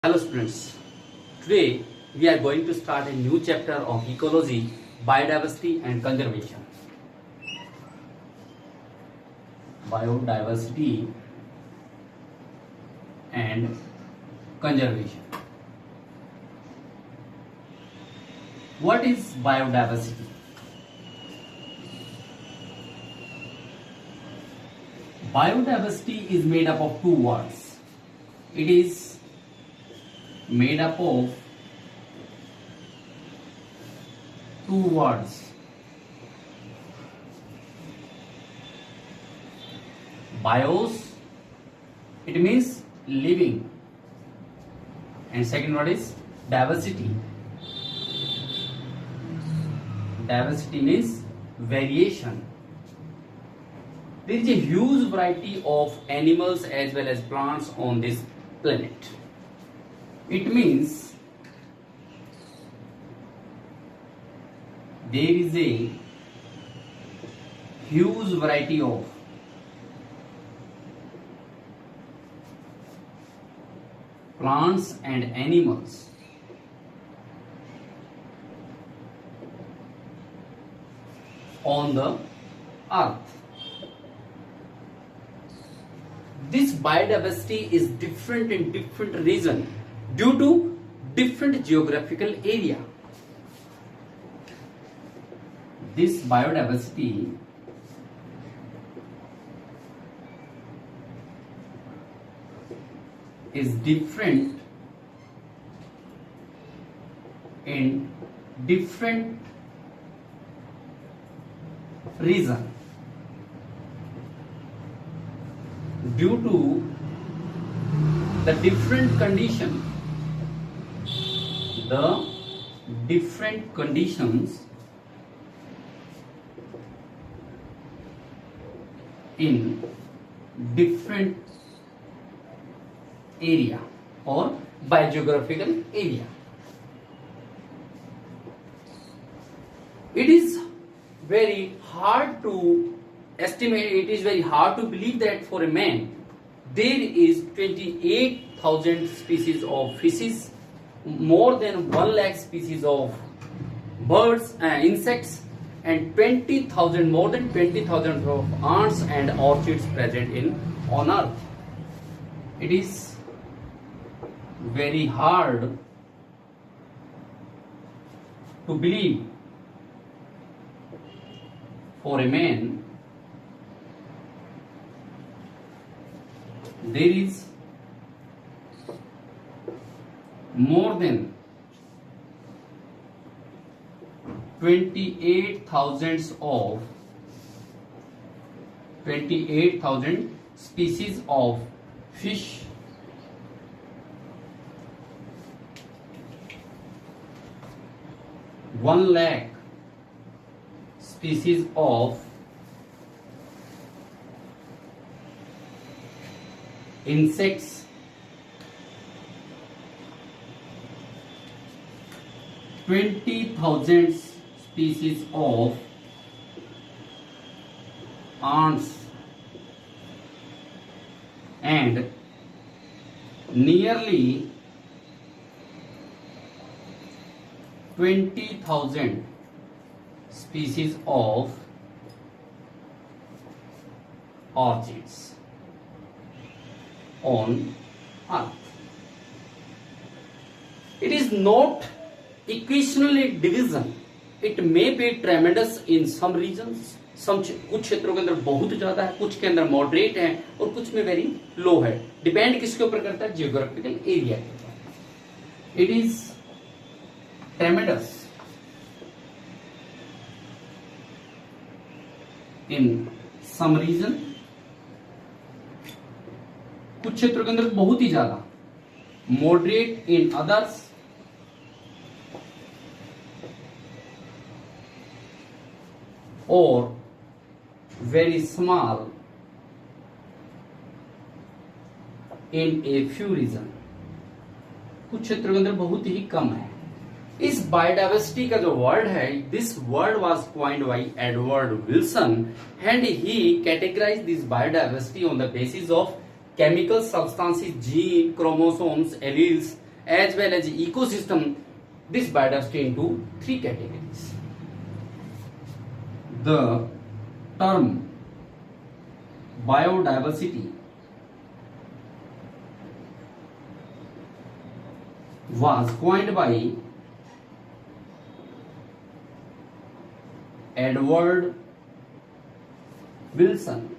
Hello students, today we are going to start a new chapter of ecology, biodiversity and conservation. Biodiversity and conservation. What is biodiversity? Biodiversity is made up of two words. It is made up of two words. Bios, it means living, and second word is diversity. Diversity means variation. There is a huge variety of animals as well as plants on this planet. It means there is a huge variety of plants and animals on the earth. This biodiversity is different in different regions due to different geographical area. This biodiversity is different in different region due to the different condition, in different area or biogeographical area. It is very hard to estimate, it is very hard to believe that for a man there is 28,000 species of fishes, more than 1 lakh species of birds and insects, and more than 20,000 of ants and orchids present on earth. It is very hard to believe for a man there is more than 28,000 species of fish, 1 lakh species of insects, 20,000 species of ants, and nearly 20,000 species of orchids on earth. It is not equationally division. It may be tremendous in some regions. कुछ क्षेत्रों के अंदर बहुत ज्यादा है, कुछ के अंदर मॉडरेट है और कुछ में वेरी लो है. डिपेंड किसके ऊपर करता है? जियोग्राफिकल एरिया के ऊपर. It is tremendous in some region. कुछ क्षेत्रों के अंदर बहुत ही ज्यादा, मॉडरेट इन अदर्स, और very small in a few region. कुछ क्षेत्रों के अंदर बहुत ही कम है. इस बायोडाइवर्सिटी का जो वर्ड है, this word was coined bye Edward Wilson and he categorised this biodiversity on the basis of chemical substances, gene, chromosomes, alleles as well as ecosystem this biodiversity into three categories. The term biodiversity was coined by Edward Wilson.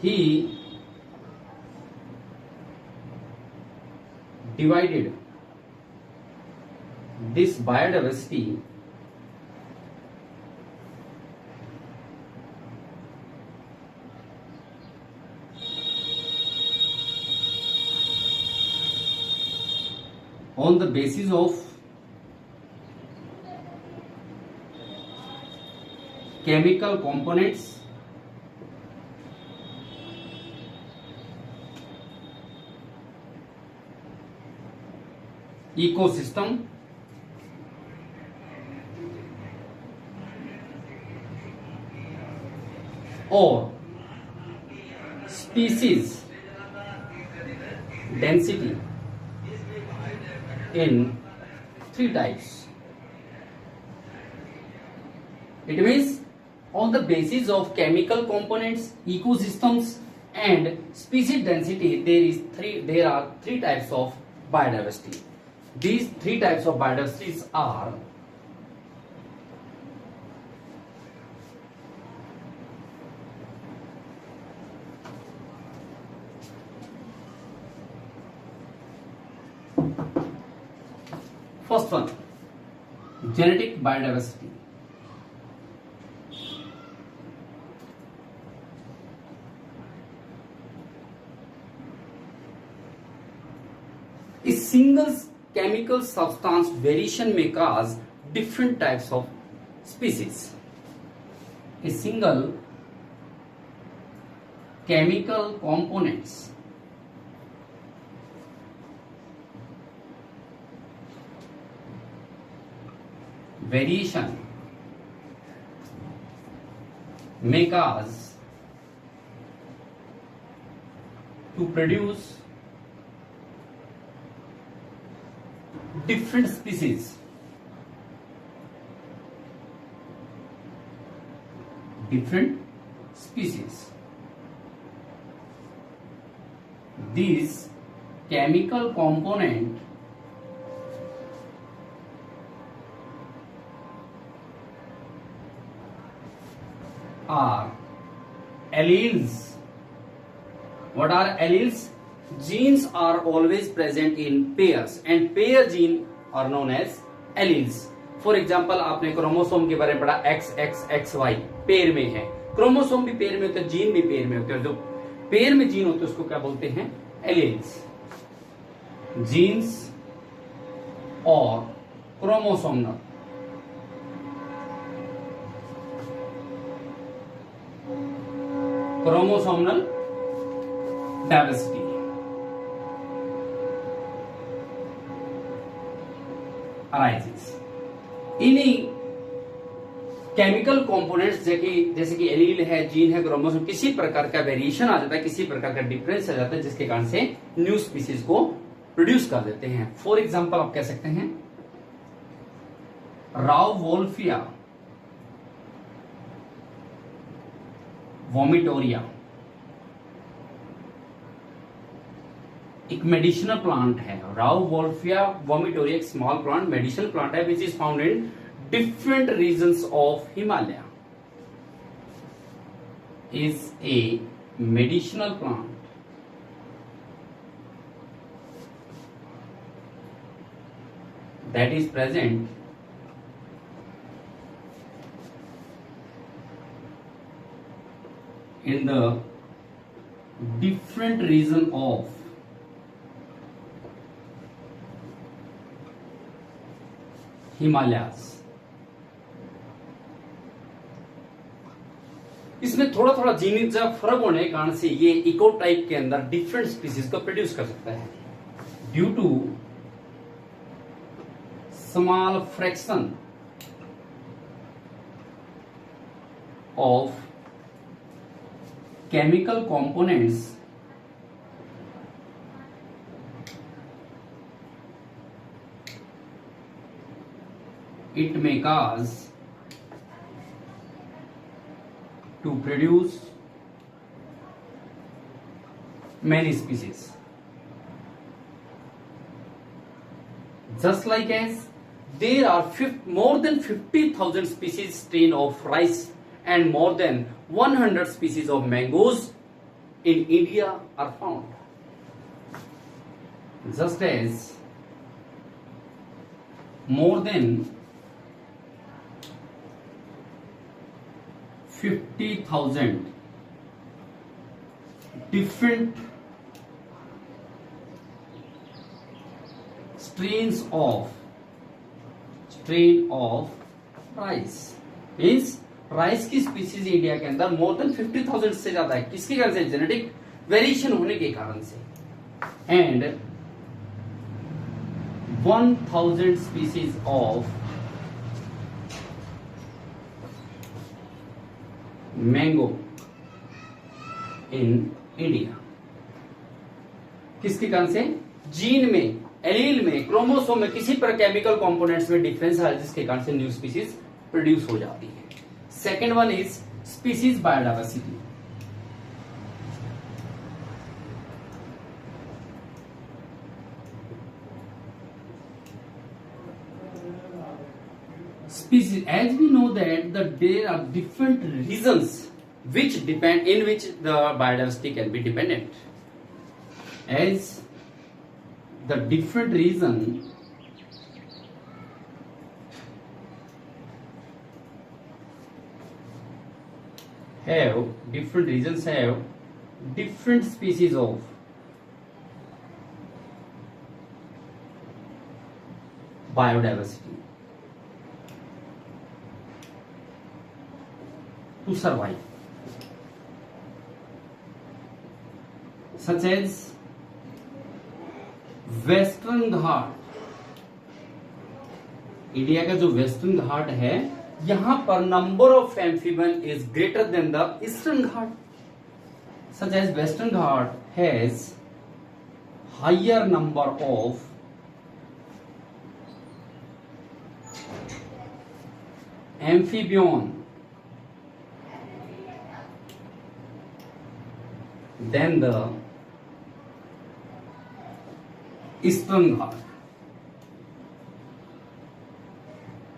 He divided this biodiversity on the basis of chemical components, ecosystem, or species density in three types. It means on the basis of chemical components, ecosystems, and species density, there are three types of biodiversity. These three types of biodiversities are first one, genetic biodiversity. A single chemical substance variation may cause different types of species. A single chemical components variation may cause to produce different species. Different species. These chemical component are alleles. What are alleles? Genes are always present in pairs and pair gene are known as alleles. For example, आपने chromosome के बारे में पढ़ा, XXXY pair में है, chromosome भी pair में होते हैं, जीन भी पेयर में होते हैं, जो पेयर में जीन होते हैं उसको क्या बोलते हैं? एलील्स. जीन्स और क्रोमोसोमल डाइवर्सिटी. arises. इन्हीं केमिकल कंपोनेंट्स जैसे कि एलील है, जीन है, क्रोमोसोम, किसी प्रकार का वेरिएशन आ जाता है, किसी प्रकार का डिफरेंस आ जाता है, जिसके कारण से न्यू स्पीसीज को प्रोड्यूस कर देते हैं. फॉर एग्जांपल आप कह सकते हैं राउवोल्फिया वोमिटोरिया एक मेडिसिनल प्लांट है. राउवोल्फिया वोमिटोरिया एक स्मॉल प्लांट, मेडिसिनल प्लांट है, which is found in different regions of Himalaya. Is a medicinal plant that is present in the different region of Himalayas. इसमें थोड़ा थोड़ा जीनित फर्क होने के कारण से ये इको टाइप के अंदर डिफरेंट स्पीसीज को प्रोड्यूस कर सकता है. Due to small fraction of chemical components it may cause to produce many species. Just like as there are more than 50,000 species strain of rice and more than 100 species of mangoes in India are found. Just as more than 50,000 different strain of rice means rice की species India के अंदर more than 50,000 से ज्यादा है. किसके कारण से? Genetic variation होने के कारण से. And 1,000 species of mango in India. किसके कारण से? जीन में, एलील में, क्रोमोसोम में किसी पर केमिकल कंपोनेंट्स में डिफरेंस है जिसके कारण से न्यू स्पीसीज प्रोड्यूस हो जाती है. Second one is species biodiversity. Species, as we know that there are different reasons which depend in which the biodiversity can be dependent. As the different reason have different regions have different species of biodiversity to survive, such as western Ghat. India का जो western Ghat है यहां पर number of amphibian is greater than the eastern Ghat. Such as western Ghat has higher number of amphibian than the eastern Ghat.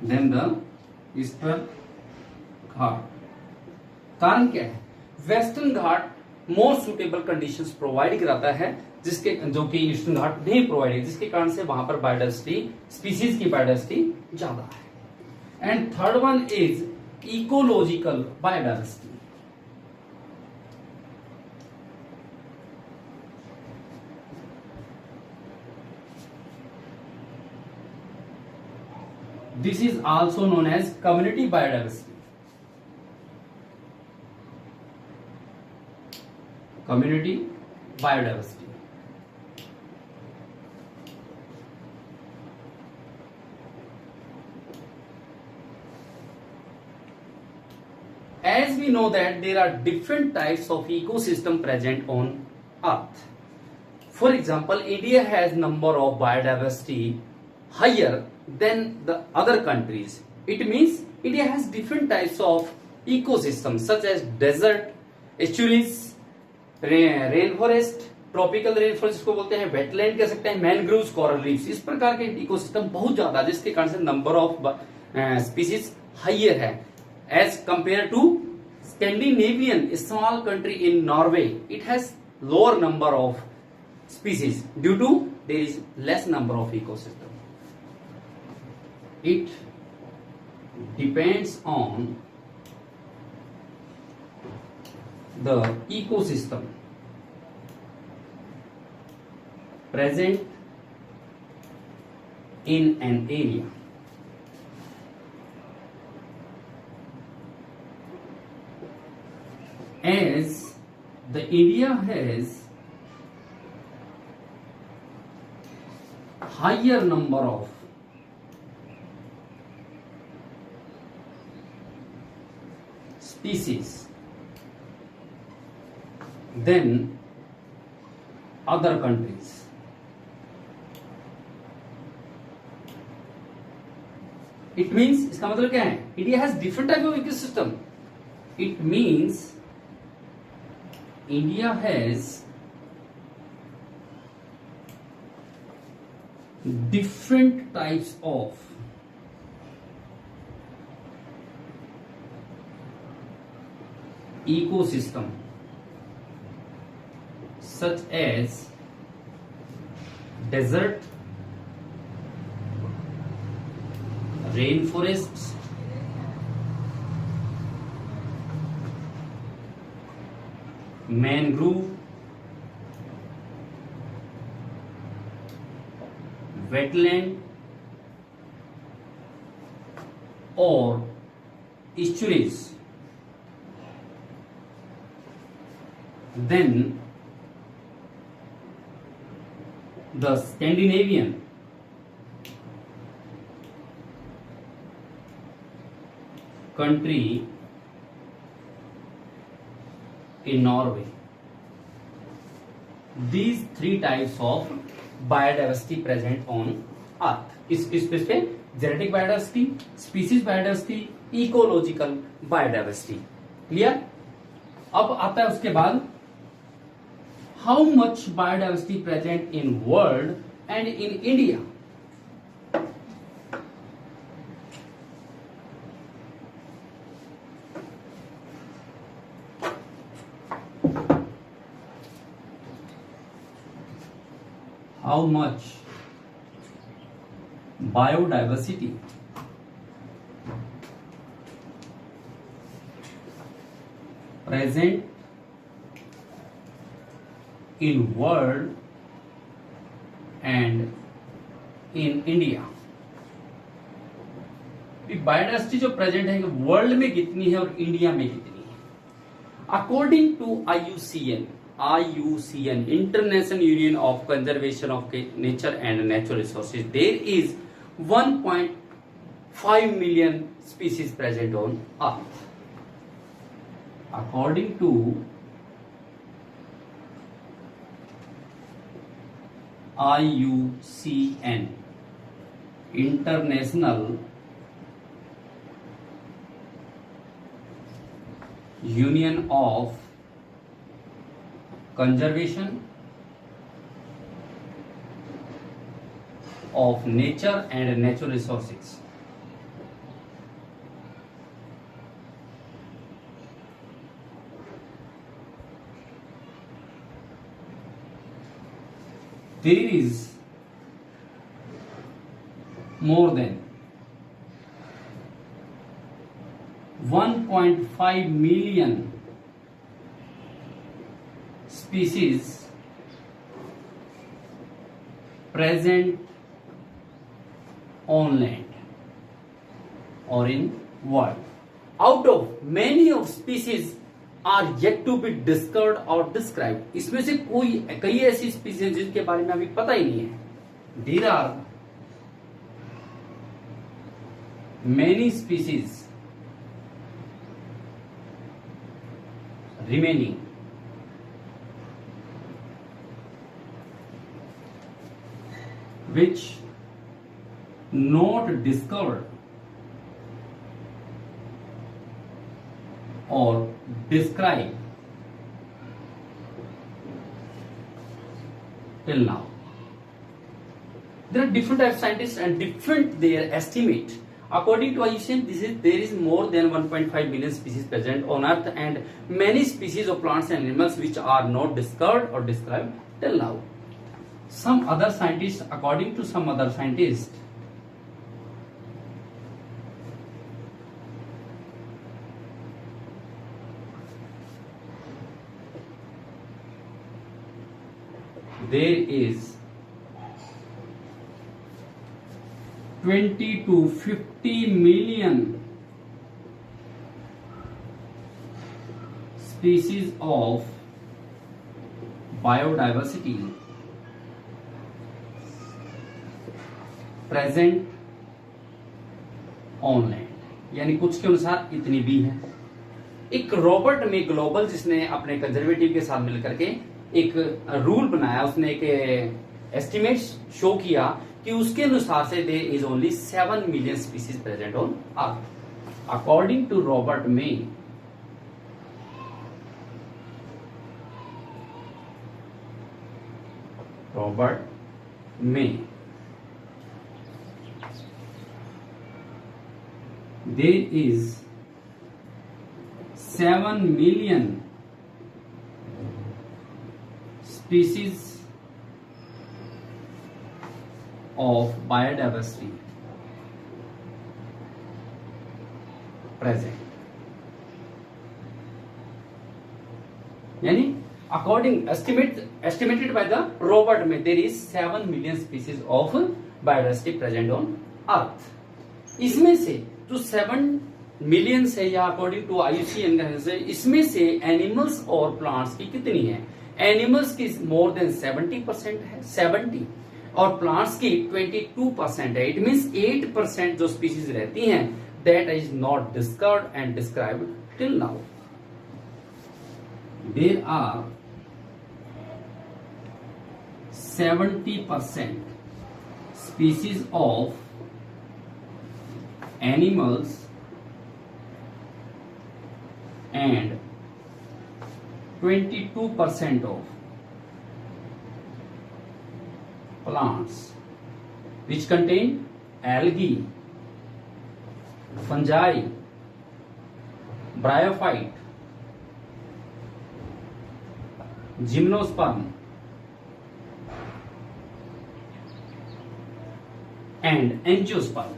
Then the eastern Ghat. कारण क्या है? Western Ghat more suitable conditions provide कराता है जिसके जो कि ईस्टर्न घाट नहीं प्रोवाइड है, जिसके कारण से वहां पर बायोडाइवर्सिटी, स्पीसीज की बायोडाइवर्सिटी ज्यादा है. And third one is ecological biodiversity. This is also known as community biodiversity. Community biodiversity. As we know that there are different types of ecosystem present on Earth. For example, India has number of biodiversity higher than the other countries. It means India has different types of ecosystems such as desert, estuaries, rainforest, tropical rainforest को बोलते हैं, wetland कह सकते हैं, mangroves, coral reefs. इस प्रकार के ecosystem बहुत ज्यादा जिसके कारण से नंबर ऑफ स्पीसीज हाइयर है as compared to Scandinavian small country in Norway. It has lower number of species due to there is less number of ecosystem. It depends on the ecosystem present in an area. As the India has higher number of species than other countries. It means, इसका मतलब क्या है? India has different type of ecosystem. It means India has different types of ecosystem, such as desert, rainforests, mangrove, wetland or estuaries. Then the Scandinavian country in Norway. These three types of biodiversity present on Earth. किस किस पे? Genetic biodiversity, species biodiversity, ecological biodiversity. Clear? अब आता है उसके बाद how much biodiversity present in world and in India. How much biodiversity present in world and in India. Biodiversity जो present है वर्ल्ड में कितनी है और इंडिया में कितनी है? According to IUCN, International Union of Conservation of Nature and Natural Resources, there is 1.5 million species present on Earth. According to IUCN, International Union of Conservation of Nature and Natural Resources, there is more than 1.5 million species present on land or in world. Out of many of species are yet to be discovered or described. इसमें से कई ऐसी species जिनके बारे में अभी पता ही नहीं है. There are many species remaining which not discovered or described till now. There are different types of scientists and different their estimate. According to IUCN, there is more than 1.5 million species present on Earth and many species of plants and animals which are not discovered or described till now. Some other scientists, according to some other scientists, there is 20 to 50 million species of biodiversity present on land. यानी कुछ के अनुसार इतनी भी है. एक Robert मे global, जिसने अपने कंजर्वेटिव के साथ मिलकर के एक रूल बनाया, उसने एक एस्टिमेट शो किया कि उसके अनुसार से there is only 7 million species present on earth. According to Robert May, there is 7 million species of biodiversity present, यानी according estimated by the Robert May, there is 7 million species of biodiversity present on earth। इसमें से जो 7 million है या according to IUCN से, इसमें से animals और प्लांट्स की कितनी है? एनिमल्स की मोर देन 70% है, 70, और प्लांट्स की 22% है। इट मींस 8% जो स्पीसीज रहती हैं that is not discovered and described till now. There are 70% species of animals and 22% of plants which contain algae, fungi, bryophyte, gymnosperm and angiosperm।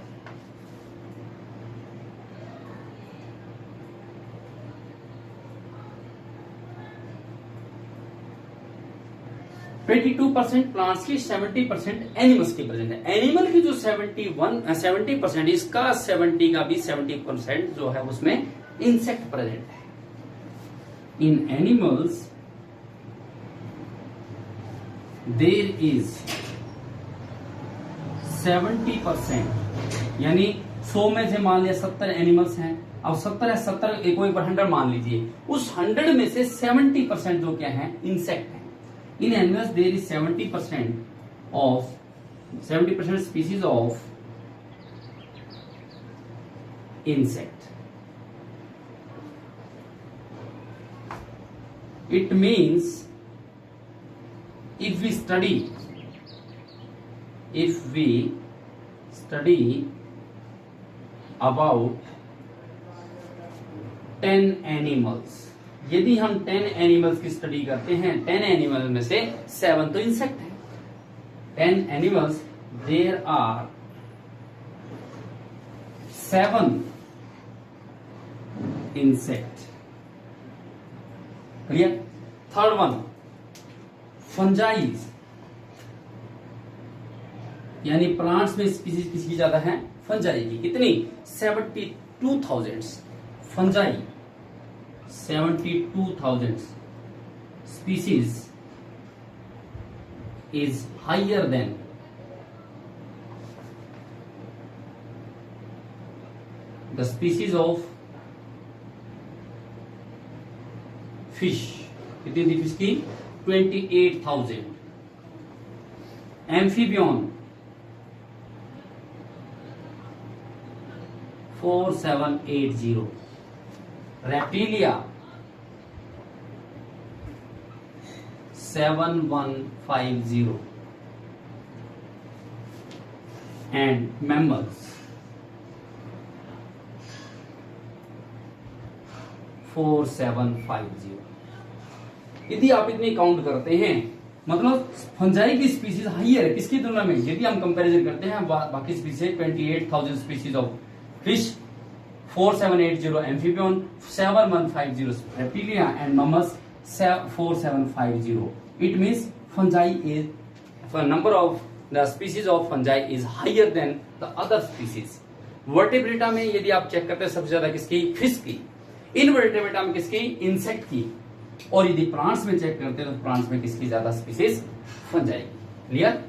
%, Plants की 70% animals की present है। Animal की जो 70% इसका 70 का भी 70% जो है उसमें इंसेक्ट प्रेजेंट है। इन एनिमल्स देयर इज 70%, यानी 100 में से मान लिया 70 एनिमल्स हैं, अब 70 है, 70 एक 100 मान लीजिए, उस 100 में से 70% जो क्या है इंसेक्ट है। In animals there is 70% species of insect। It means if we study about 10 animals, यदि हम 10 एनिमल्स की स्टडी करते हैं, 10 एनिमल में से 7 तो इंसेक्ट है। 10 animals, there are 7 insect. Clear? Third one, fungi, यानी प्लांट्स में स्पीसीज किसकी ज्यादा है? फंजाई की। कितनी? 72,000 fungi, 72,000 species is higher than the species of fish। कितनी थी फिश की? 28,000। एम्फीबियन 4780। Reptilia 7150 and mammals 4750। यदि आप इतनी काउंट करते हैं, मतलब फंजाई की स्पीसीज हाइयर है किसकी तुलना में? यदि हम कंपैरिजन करते हैं बाकी species, 28,000 species of fish, 4780 amphibian, 7150 reptilia and mammals 4750। It means fungi is, the number of the species of fungi is higher than the other species। Vertebrata में यदि आप चेक करते हैं सबसे ज्यादा किसकी? फिश की। इनवर्टिब्रेटा में किसकी? इंसेक्ट की। और यदि प्लांट्स में चेक करते हैं तो प्लांट्स में किसकी ज्यादा स्पीसीज? फंजाई की। क्लियर?